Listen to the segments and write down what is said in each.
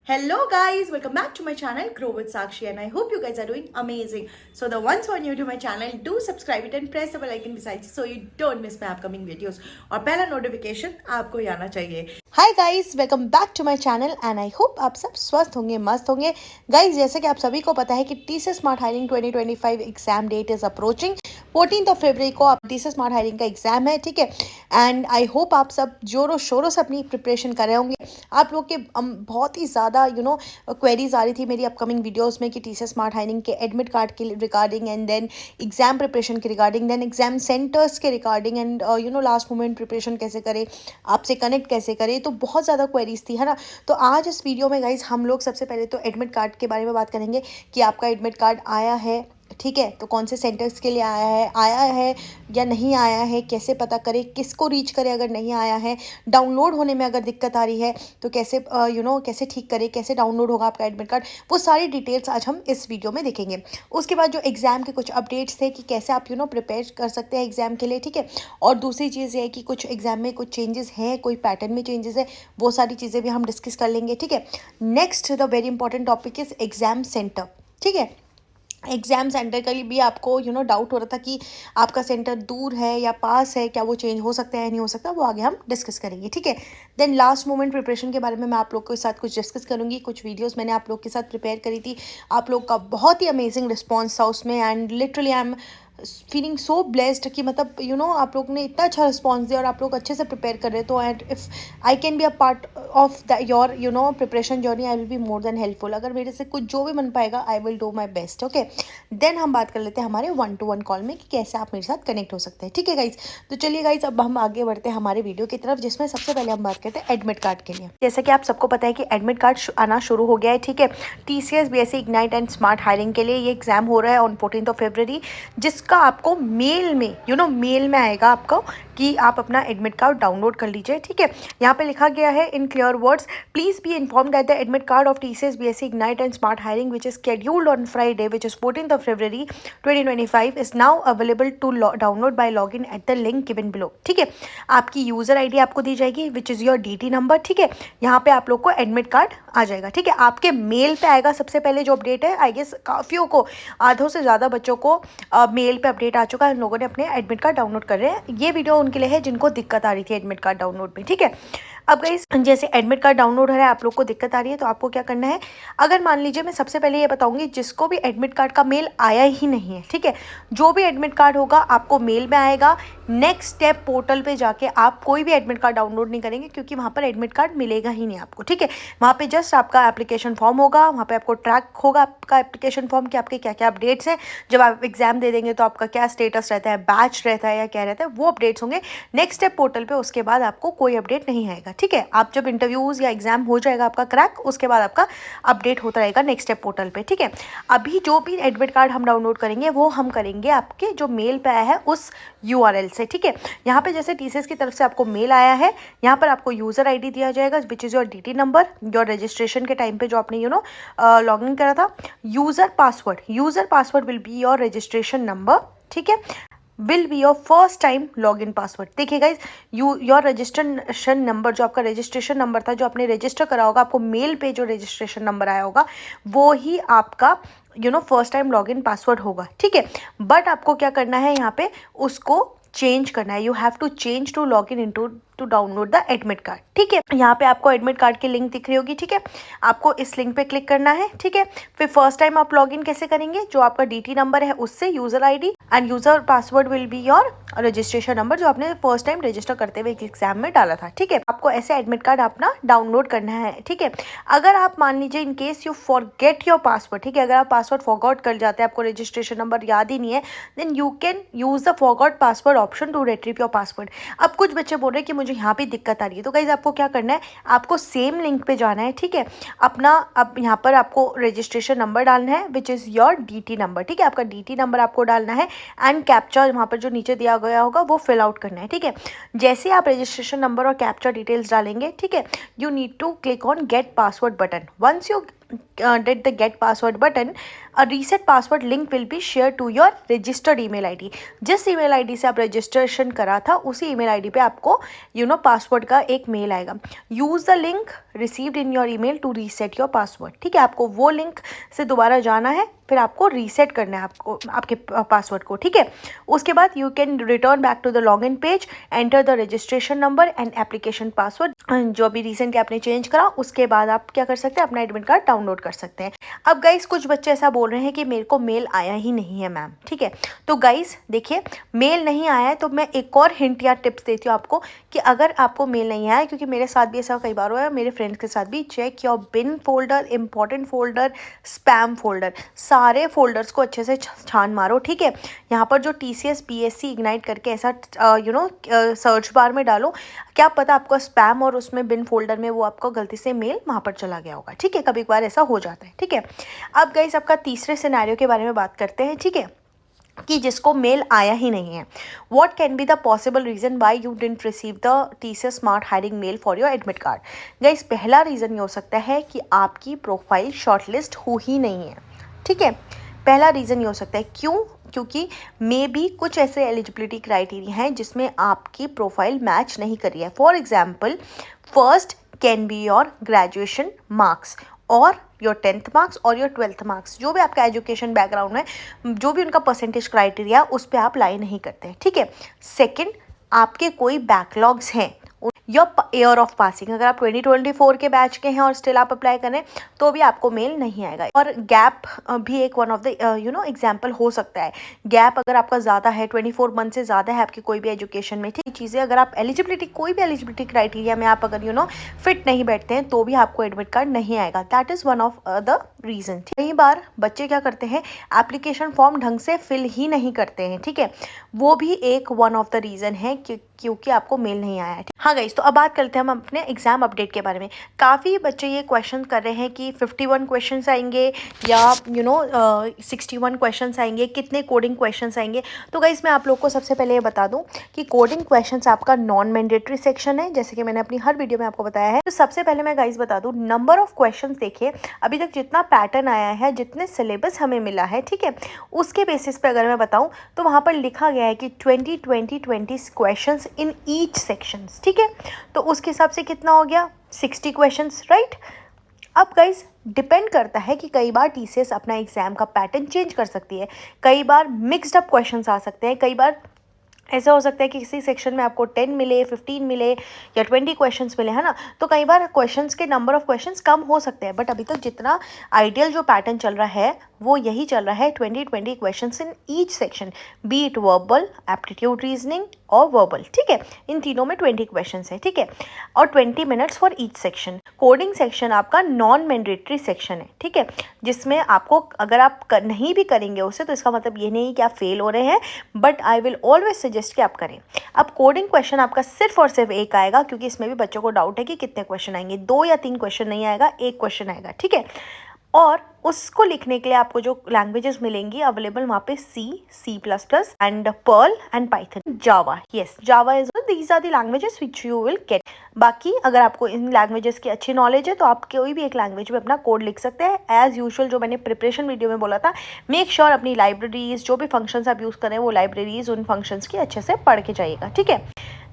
Hello guys, welcome back to my channel Grow with Sakshi and I hope you guys are doing amazing. So the ones who are new to my channel, do subscribe it and press the bell icon beside so you don't miss my upcoming videos. और पहला notification आपको ही आना चाहिए. Hi guys, welcome back to my channel and I hope आप सब स्वस्थ होंगे, मस्त होंगे. Guys, जैसे कि आप सभी को पता है कि TCS Smart Hiring 2025 exam date is approaching. 14 फरवरी को आप TCS Smart Hiring का एग्जाम है, ठीक है. एंड आई होप आप सब जोरों शोरों से अपनी प्रिपरेशन कर रहे होंगे. आप लोग के बहुत ही ज़्यादा क्वेरीज आ रही थी मेरी अपकमिंग वीडियोस में कि TCS स्मार्ट हायरिंग के एडमिट कार्ड के regarding and then exam preparation के रिगार्डिंग, देन एग्जाम सेंटर्स के regarding and last moment preparation कैसे करें, आपसे कनेक्ट कैसे करें. तो बहुत ज़्यादा क्वेरीज थी, है ना. तो आज इस वीडियो में गाइज हम लोग सबसे पहले तो एडमिट कार्ड के बारे में बात करेंगे कि आपका एडमिट कार्ड आया है, ठीक है. तो कौन से सेंटर्स के लिए आया है या नहीं आया है, कैसे पता करें, किसको रीच करें अगर नहीं आया है, डाउनलोड होने में अगर दिक्कत आ रही है तो कैसे कैसे ठीक करें, कैसे डाउनलोड होगा आपका एडमिट कार्ड, वो सारी डिटेल्स आज हम इस वीडियो में देखेंगे. उसके बाद जो एग्जाम के कुछ अपडेट्स थे कि कैसे आप प्रिपेयर कर सकते हैं एग्जाम के लिए, ठीक है. और दूसरी चीज़ ये है कि कुछ एग्जाम में कुछ चेंजेस हैं, कोई पैटर्न में चेंजेस है, वो सारी चीज़ें भी हम डिस्कस कर लेंगे, ठीक है. Next the very important topic is exam centre, ठीक है. एग्ज़ाम सेंटर का भी आपको डाउट हो रहा था कि आपका सेंटर दूर है या पास है, क्या वो चेंज हो सकता है या नहीं हो सकता, वो आगे हम डिस्कस करेंगे, ठीक है. देन लास्ट मोमेंट प्रिपरेशन के बारे में मैं आप लोग के साथ कुछ डिस्कस करूँगी. कुछ वीडियोस मैंने आप लोग के साथ प्रिपेयर करी थी, आप लोग का बहुत ही अमेजिंग रिस्पॉन्स था उसमें and literally I am feeling so blessed कि मतलब आप लोग ने इतना अच्छा रिस्पॉन्स दिया और आप लोग अच्छे से प्रिपेयर कर रहे. तो and if I can be a part of the your preparation journey, I will be more than helpful. अगर मेरे से कुछ जो भी बन पाएगा I will do my best, okay. Then हम बात कर लेते हैं हमारे 1-to-1 कॉल में कि कैसे आप मेरे साथ कनेक्ट हो सकते हैं, ठीक है गाइज. तो चलिए गाइज, अब हम आगे बढ़ते हैं हमारे वीडियो की तरफ, जिसमें सबसे पहले हम बात करते हैं एडमिट कार्ड के लिए. जैसे कि आप सबको पता है कि एडमिट कार्ड आना शुरू हो गया है, ठीक है. TCS BSc ignite and smart hiring के लिए ये एग्जाम हो रहा है ऑन 14 फरवरी, जिसका आपको मेल में मेल में आएगा आपको कि आप अपना एडमिट कार्ड डाउनलोड कर लीजिए, ठीक है. यहाँ पे लिखा गया है in clear words, please be informed that the admit card of TCS BSc ignite and smart hiring which is scheduled on Friday which is 14 February 2025 is now available to download by login at the link given below, ठीक है. आपकी user ID आपको दी जाएगी which is your DT number, ठीक है. यहाँ पे आप लोग को एडमिट कार्ड आ जाएगा, ठीक है. आपके मेल पे आएगा. सबसे पहले जो अपडेट है, आई गेस काफ़ियों को, आधों से ज़्यादा बच्चों को मेल पे अपडेट आ चुका है. उन लोगों ने अपने एडमिट कार्ड डाउनलोड कर रहे हैं. ये वीडियो उनके लिए है जिनको दिक्कत आ रही थी एडमिट कार्ड डाउनलोड में, ठीक है. अब गाइस, जैसे एडमिट कार्ड डाउनलोड हो रहा है, आप लोग को दिक्कत आ रही है, तो आपको क्या करना है. अगर मान लीजिए, मैं सबसे पहले ये बताऊंगी, जिसको भी एडमिट कार्ड का मेल आया ही नहीं है, ठीक है, जो भी एडमिट कार्ड होगा आपको मेल में आएगा. नेक्स्ट स्टेप पोर्टल पे जाके आप कोई भी एडमिट कार्ड डाउनलोड नहीं करेंगे, क्योंकि वहाँ पर एडमिट कार्ड मिलेगा ही नहीं आपको, ठीक है. वहाँ पे जस्ट आपका एप्लीकेशन फॉर्म होगा, वहाँ पे आपको ट्रैक होगा आपका एप्लीकेशन फॉर्म कि आपके क्या क्या अपडेट्स हैं. जब आप एग्जाम दे देंगे तो आपका क्या स्टेटस रहता है, बैच रहता है या क्या रहता है, वो अपडेट्स होंगे नेक्स्ट स्टेप पोर्टल पे. उसके बाद आपको कोई अपडेट नहीं आएगा, ठीक है. आप जब इंटरव्यूज़ या एग्जाम हो जाएगा आपका क्रैक, उसके बाद आपका अपडेट होता रहेगा नेक्स्ट स्टेप पोर्टल पे, ठीक है. अभी जो भी एडमिट कार्ड हम डाउनलोड करेंगे वो हम करेंगे आपके जो मेल पे आया है उस URL से, ठीक है. यहाँ पे जैसे TCS की तरफ से आपको मेल आया है, यहाँ पर आपको यूज़र ID दिया जाएगा which is your DT number, your registration के टाइम पे जो आपने लॉग इन करा था. User password will be your registration number, ठीक है. Will be your first time log in password. देखिए गाइज, योर रजिस्ट्रेशन नंबर, जो आपका रजिस्ट्रेशन नंबर था, जो आपने रजिस्टर करा होगा, आपको मेल पे जो रजिस्ट्रेशन नंबर आया होगा वो ही आपका first time log in password होगा, ठीक है. बट आपको क्या करना है, यहाँ पे उसको चेंज करना है. You have to change to log in to download the admit card, ठीक है. यहाँ पे आपको एडमिट कार्ड की लिंक दिख रही होगी, ठीक है. आपको इस लिंक पे क्लिक करना है, ठीक है. फिर फर्स्ट टाइम आप लॉगिन कैसे करेंगे, जो आपका DT नंबर है उससे user ID and user password will be your registration number, जो आपने फर्स्ट टाइम रजिस्टर करते हुए एग्जाम में डाला था, ठीक है. आपको ऐसे एडमिट कार्ड अपना डाउनलोड करना है, ठीक है. अगर आप मान लीजिए in case you forget your password, ठीक है, अगर आप पासवर्ड फॉरगॉट कर जाते हैं, आपको रजिस्ट्रेशन नंबर याद ही नहीं है, then you can use the forgot password option to retrieve your password. अब कुछ बच्चे बोल रहे हैं कि मुझे यहाँ पे दिक्कत आ रही है, तो गाइज आपको क्या करना है, आपको सेम लिंक पे जाना है, ठीक है. अपना अब यहाँ पर आपको रजिस्ट्रेशन नंबर डालना है which is your DT number, ठीक है. आपका DT नंबर आपको डालना है एंड कैप्चा वहाँ पर जो नीचे दिया गया होगा वो फिल आउट करना है, ठीक है. जैसे आप रजिस्ट्रेशन नंबर और कैप्चा डिटेल्स डालेंगे, ठीक है, you need to click on get password button. Once you did the get password button, a reset password link will be shared to your registered email ID. जिस email ID से आप registration करा था उसी email ID पे आपको password का एक मेल आएगा. Use the link received in your email to reset your password. ठीक है, आपको वो लिंक से दोबारा जाना है, फिर आपको रीसेट करना है आपको आपके पासवर्ड को. ठीक है, उसके बाद you can return back to the log in page, enter the registration number and application password जो अभी रिसेंट आपने चेंज करा. उसके बाद आप क्या कर सकते हैं, अपना एडमिट कार्ड डाउनलोड कर सकते हैं. अब गाइस कुछ बच्चे ऐसा बोल रहे हैं कि मेरे को मेल आया ही नहीं है मैम. ठीक है, तो गाइस देखिए, मेल नहीं आया है तो मैं एक और हिंट या टिप्स देती हूँ आपको कि अगर आपको मेल नहीं आया, क्योंकि मेरे साथ भी ऐसा कई बार हुआ है, मेरे फ्रेंड्स के साथ भी, check your bin folder, important folder, spam folder, सारे फोल्डर्स को अच्छे से छान मारो. ठीक है, यहाँ पर जो TCS BSc इग्नाइट करके ऐसा सर्च बार में डालो, क्या पता आपका स्पैम और उसमें बिन फोल्डर में वो आपको गलती से मेल वहाँ पर चला गया होगा. ठीक है, कभी कभार ऐसा हो जाता है. ठीक है, अब गाइस आपका तीसरे सिनेरियो के बारे में बात करते हैं. ठीक है, कि जिसको मेल आया ही नहीं है. What can be the possible reason why you didn't receive the TCS smart hiring mail for your admit card. Guys पहला रीज़न ये हो सकता है कि आपकी प्रोफाइल शॉर्टलिस्ट हो ही नहीं है. ठीक है, पहला रीज़न ये हो सकता है. क्यों? क्योंकि मे बी कुछ ऐसे एलिजिबिलिटी क्राइटेरिया हैं जिसमें आपकी प्रोफाइल मैच नहीं कर रही है. For example, first can be your graduation marks और योर 10th मार्क्स और योर 12th मार्क्स. जो भी आपका एजुकेशन बैकग्राउंड है, जो भी उनका परसेंटेज क्राइटेरिया, उस पर आप लाई नहीं करते. ठीक है, सेकंड, आपके कोई बैकलॉग्स हैं, योर ईयर ऑफ पासिंग, अगर आप 2024 के बैच के हैं और स्टिल आप अप्लाई करें तो भी आपको मेल नहीं आएगा. और गैप भी एक वन ऑफ द एग्जाम्पल हो सकता है. गैप अगर आपका ज़्यादा है, 24 मंथ से ज़्यादा है आपकी कोई भी एजुकेशन में, ठीक चीज़ें, अगर आप एलिजिबिलिटी कोई भी एलिजिबिलिटी क्राइटेरिया में आप अगर फिट नहीं बैठते हैं तो भी आपको एडमिट कार्ड नहीं आएगा. That is one of the reason. कई बार बच्चे क्या करते हैं, एप्लीकेशन फॉर्म ढंग से फिल ही नहीं करते हैं. ठीक है, वो भी एक वन ऑफ द रीज़न है क्योंकि आपको मेल नहीं आया है. हाँ गाइस, तो अब बात करते हैं हम अपने एग्जाम अपडेट के बारे में. काफ़ी बच्चे ये क्वेश्चन कर रहे हैं कि 51 क्वेश्चंस आएंगे या 61 क्वेश्चंस आएंगे, कितने कोडिंग क्वेश्चंस आएंगे. तो गाइस मैं आप लोग को सबसे पहले ये बता दूं कि कोडिंग क्वेश्चंस आपका नॉन मैंडेटरी सेक्शन है, जैसे कि मैंने अपनी हर वीडियो में आपको बताया है. तो सबसे पहले मैं गाइस बता दूँ, नंबर ऑफ क्वेश्चन देखिए, अभी तक जितना पैटर्न आया है, जितने सिलेबस हमें मिला है, ठीक है, उसके बेसिस पे अगर मैं बताऊँ तो वहाँ पर लिखा गया है कि 20 क्वेश्चंस इन ईच सेक्शंस. ठीक है, तो उसके हिसाब से कितना हो गया, 60 क्वेश्चंस, राइट. अब गाइस डिपेंड करता है कि कई बार TCS अपना एग्जाम का पैटर्न चेंज कर सकती है. कई बार मिक्स्ड अप क्वेश्चंस आ सकते हैं. कई बार ऐसा हो सकता है कि किसी सेक्शन में आपको 10 मिले, 15 मिले या 20 क्वेश्चंस मिले, है ना. तो कई बार क्वेश्चंस के नंबर ऑफ क्वेश्चंस कम हो सकते हैं, बट अभी तक जितना आइडियल जो पैटर्न चल रहा है वो यही चल रहा है, 20 questions in each section, B it verbal, aptitude, reasoning और वर्बल. ठीक है, इन तीनों में 20 क्वेश्चंस है. ठीक है, और 20 minutes for each section. Coding section आपका नॉन मैंडेटरी सेक्शन है. ठीक है, जिसमें आपको अगर आप नहीं भी करेंगे उसे तो इसका मतलब ये नहीं कि आप फेल हो रहे हैं, but I will always suggest कि आप करें. अब कोडिंग क्वेश्चन आपका सिर्फ और सिर्फ एक आएगा, क्योंकि इसमें भी बच्चों को डाउट है कि कितने क्वेश्चन आएंगे. 2 या 3 क्वेश्चन नहीं आएगा, एक क्वेश्चन आएगा. ठीक है, और उसको लिखने के लिए आपको जो लैंग्वेजेस मिलेंगी अवेलेबल वहाँ पे C++ and Perl and Python, Java. Yes, Java is these are the languages which you will get. बाकी अगर आपको इन लैंग्वेजेस की अच्छी नॉलेज है तो आप कोई भी एक लैंग्वेज में अपना कोड लिख सकते हैं. एज यूजुअल जो मैंने प्रिपरेशन वीडियो में बोला था, मेक श्योर अपनी लाइब्रेरीज, जो भी फंक्शंस आप यूज़ करें वो लाइब्रेरीज, उन फंक्शंस की अच्छे से पढ़ के जाइएगा. ठीक है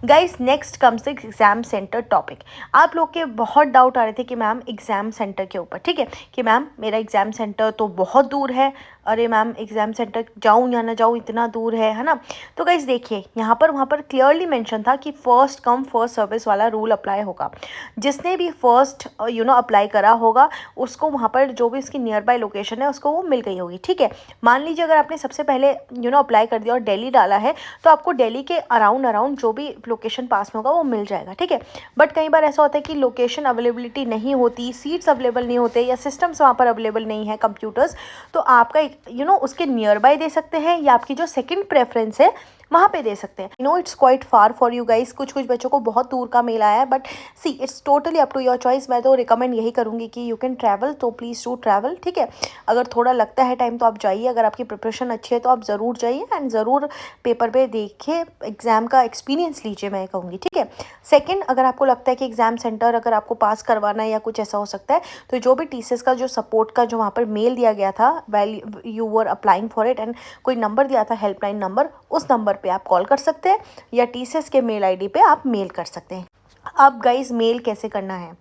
guys, next comes exam centre topic. आप लोग के बहुत डाउट आ रहे थे कि मैम एग्जाम सेंटर के ऊपर, ठीक है, कि मैम मेरा एग्जाम सेंटर तो बहुत दूर है, अरे मैम एग्जाम सेंटर जाऊँ या ना जाऊँ, इतना दूर है ना. तो गाइस देखिए, यहाँ पर वहाँ पर क्लियरली मेंशन था कि फर्स्ट कम फर्स्ट सर्विस वाला रूल अप्लाई होगा. जिसने भी फर्स्ट अप्लाई करा होगा उसको वहाँ पर जो भी उसकी नियर बाय लोकेशन है उसको वो मिल गई होगी. ठीक है, मान लीजिए अगर आपने सबसे पहले अप्लाई कर दिया और दिल्ली डाला है तो आपको दिल्ली के अराउंड जो भी लोकेशन पास में होगा वो मिल जाएगा. ठीक है, बट कई बार ऐसा होता है कि लोकेशन अवेलेबिलिटी नहीं होती, सीट्स अवेलेबल नहीं होते या सिस्टम्स वहाँ पर अवेलेबल नहीं है, कंप्यूटर्स, तो आपका उसके नियर बाय दे सकते हैं या आपकी जो सेकंड प्रेफरेंस है वहाँ पे दे सकते हैं. It's quite far for you guys. कुछ बच्चों को बहुत दूर का मेल आया है, but see it's totally up to your choice. मैं तो रिकमेंड यही करूँगी कि यू कैन ट्रैवल, तो प्लीज़ डू ट्रैवल. ठीक है, अगर थोड़ा लगता है टाइम तो आप जाइए, अगर आपकी प्रिपरेशन अच्छी है तो आप ज़रूर जाइए एंड ज़रूर पेपर पे देखिए, एग्ज़ाम का एक्सपीरियंस लीजिए, मैं कहूँगी. ठीक ठीक है। सेकंड, अगर आपको लगता है कि एग्जाम सेंटर अगर आपको पास करवाना है या कुछ ऐसा हो सकता है, तो जो भी टीसीएस का जो सपोर्ट का जो वहाँ पर मेल दिया गया था well you were applying for it, and कोई नंबर दिया था हेल्पलाइन नंबर, उस नंबर पे आप कॉल कर सकते हैं या टीसीएस के मेल आईडी पे आप मेल कर सकते हैं। अब गाइज मेल कैसे करना है?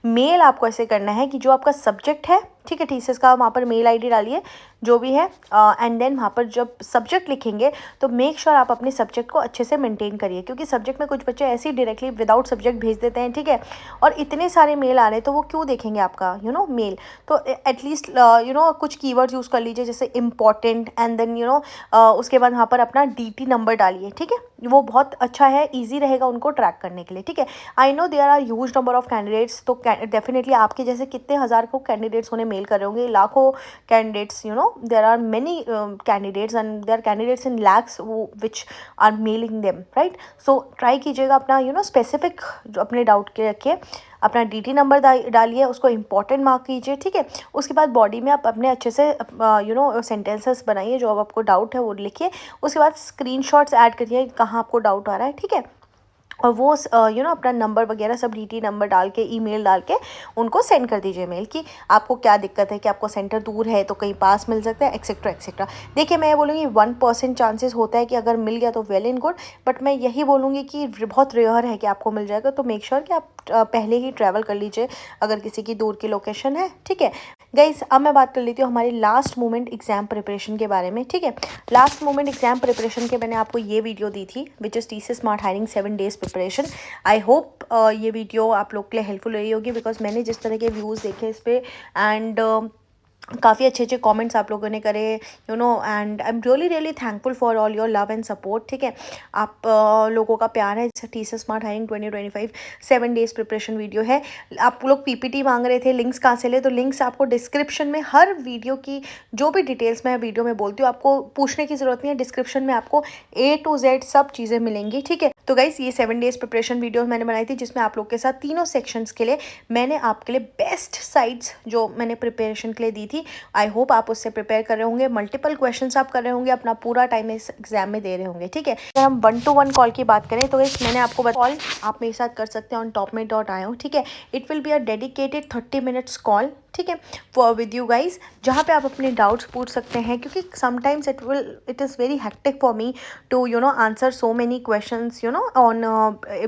मेल आपको ऐसे करना है कि जो आपका सब्जेक्ट है, ठीक है, टीसीएस का वहाँ पर मेल आईडी डालिए जो भी है, एंड देन वहाँ पर जब सब्जेक्ट लिखेंगे तो मेक श्योर आप अपने सब्जेक्ट को अच्छे से मेंटेन करिए, क्योंकि सब्जेक्ट में कुछ बच्चे ऐसे ही डायरेक्टली विदाउट सब्जेक्ट भेज देते हैं, ठीक है, और इतने सारे मेल आ रहे हैं तो वो क्यों देखेंगे आपका मेल। तो एटलीस्ट कुछ कीवर्ड्स यूज़ कर लीजिए जैसे इंपॉर्टेंट, एंड देन उसके बाद वहाँ पर अपना डीटी नंबर डालिए, ठीक है, वो बहुत अच्छा है, ईजी रहेगा उनको ट्रैक करने के लिए, ठीक है। I know there are huge number of candidates, तो डेफिनेटली आपके जैसे कितने हज़ार को कैंडिडेट्स उन्हें मेल कर रहे होंगे, लाखों candidates, there are many candidates and there are candidates in lakhs which are mailing them, right? So try कीजिएगा अपना स्पेसिफिक जो अपने डाउट के रखिए, अपना डीटी नंबर डालिए, उसको इंपॉर्टेंट मार्क कीजिए, ठीक है। उसके बाद बॉडी में आप अपने अच्छे से सेंटेंसेस बनाइए, जो अब आपको डाउट है वो लिखिए, उसके बाद स्क्रीनशॉट्स ऐड करिए कहाँ आपको डाउट आ रहा है, ठीक है, और वो अपना नंबर वगैरह सब डीटी नंबर डाल के ईमेल डाल के उनको सेंड कर दीजिए मेल कि आपको क्या दिक्कत है, कि आपको सेंटर दूर है तो कहीं पास मिल सकता है, एक्सेट्रा एक्सेट्रा। देखिए मैं बोलूँगी 1% चांसेस होता है कि अगर मिल गया तो वेल एंड गुड, बट मैं यही बोलूँगी कि बहुत रेयर है कि आपको मिल जाएगा, तो मेक श्योर कि आप पहले ही ट्रैवल कर लीजिए अगर किसी की दूर की लोकेशन है, ठीक है। गाइस अब मैं बात कर लेती हूँ हमारी लास्ट मोमेंट एग्जाम प्रिपरेशन के बारे में, ठीक है। लास्ट मोमेंट एग्जाम प्रिपरेशन के मैंने आपको ये वीडियो दी थी which is TCS smart hiring 7 days preparation. I hope ये वीडियो आप लोग के लिए हेल्पफुल रही होगी, बिकॉज मैंने जिस तरह के व्यूज़ देखे इस पर, एंड काफ़ी अच्छे अच्छे कमेंट्स आप लोगों ने करे, and I am really thankful for all your love and support, ठीक है। आप लोगों का प्यार है। TCS smart hiring 2025 7 days preparation video है। आप लोग पीपीटी मांग रहे थे, लिंक्स कहाँ से ले, तो लिंक्स आपको डिस्क्रिप्शन में, हर वीडियो की जो भी डिटेल्स मैं वीडियो में बोलती हूँ आपको पूछने की ज़रूरत नहीं है, डिस्क्रिप्शन में आपको A to Z सब चीज़ें मिलेंगी, ठीक है। तो गाइस ये 7 डेज प्रिपरेशन वीडियो मैंने बनाई थी, जिसमें आप लोग के साथ तीनों सेक्शंस के लिए मैंने आपके लिए बेस्ट साइट्स जो मैंने प्रिपरेशन के लिए दी थी। आई होप आप उससे प्रिपेयर कर रहे होंगे, मल्टीपल क्वेश्चंस आप कर रहे होंगे, अपना पूरा टाइम इस एग्जाम में दे रहे होंगे, ठीक है। अगर हम 1-to-1 कॉल की बात करें तो गाइस मैंने आपको कॉल आप मेरे साथ कर सकते हैं ऑन topmate.io, ठीक है। It will be a dedicated 30 minutes call, ठीक है, फॉर विद यू गाइज, जहाँ पे आप अपने डाउट्स पूछ सकते हैं, क्योंकि sometimes it is very hectic for me to answer so many questions on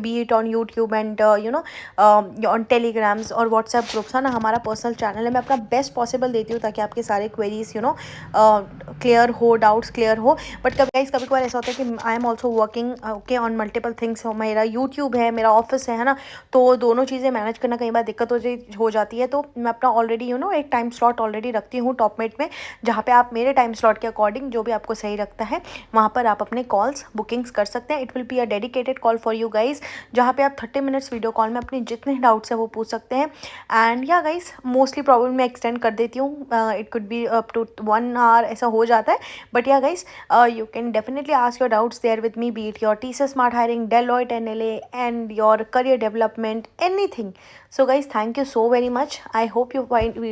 be it on YouTube and on Telegrams और व्हाट्सएप ग्रुप्स, है ना, हमारा पर्सनल चैनल है। मैं अपना बेस्ट पॉसिबल देती हूँ ताकि आपके सारे क्वेरीज क्लियर हो, डाउट्स क्लियर हो। बट कभी कभार ऐसा होता है कि I am also working okay on multiple things, मेरा यूट्यूब है, मेरा ऑफिस है ना, तो दोनों चीज़ें मैनेज करना कई बार दिक्कत हो जाती है। तो मैं अपना ऑलरेडी एक टाइम स्लॉट ऑलरेडी रखती हूँ टॉपमेट में, जहाँ पे आप मेरे टाइम स्लॉट के अकॉर्डिंग जो भी आपको सही लगता है वहाँ पर आप अपने कॉल्स बुकिंग्स कर सकते हैं। It will be a dedicated call for you guys, जहाँ पे आप 30 मिनट्स वीडियो कॉल में अपने जितने डाउट्स हैं वो पूछ सकते हैं। And yeah guys mostly problem मैं एक्सटेंड कर देती हूँ, it could be up to 1 hour ऐसा हो जाता है, but yeah guys you can definitely ask your doubts there with me, be it your TCS smart hiring, Deloitte NLA and your career development, anything. So guys, thank you so very much. I hope you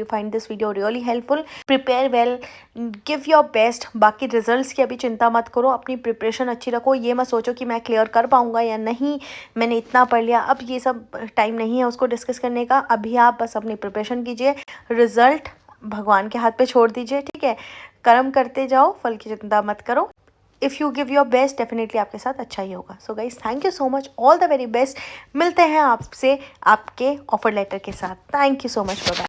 find this video really helpful. Prepare well, give your best. बाकी results की अभी चिंता मत करो, अपनी preparation अच्छी रखो। ये मत सोचो कि मैं क्लियर कर पाऊंगा या नहीं, मैंने इतना पढ़ लिया, अब ये सब टाइम नहीं है उसको डिस्कस करने का। अभी आप बस अपनी प्रिपरेशन कीजिए, रिजल्ट भगवान के हाथ पे छोड़ दीजिए, ठीक है। कर्म करते जाओ, फल की चिंता मत करो। If you give your best definitely आपके साथ अच्छा ही होगा। So guys thank you so much, all the very best. मिलते हैं आपसे आपके ऑफर लेटर के साथ। Thank you so much, bye bye.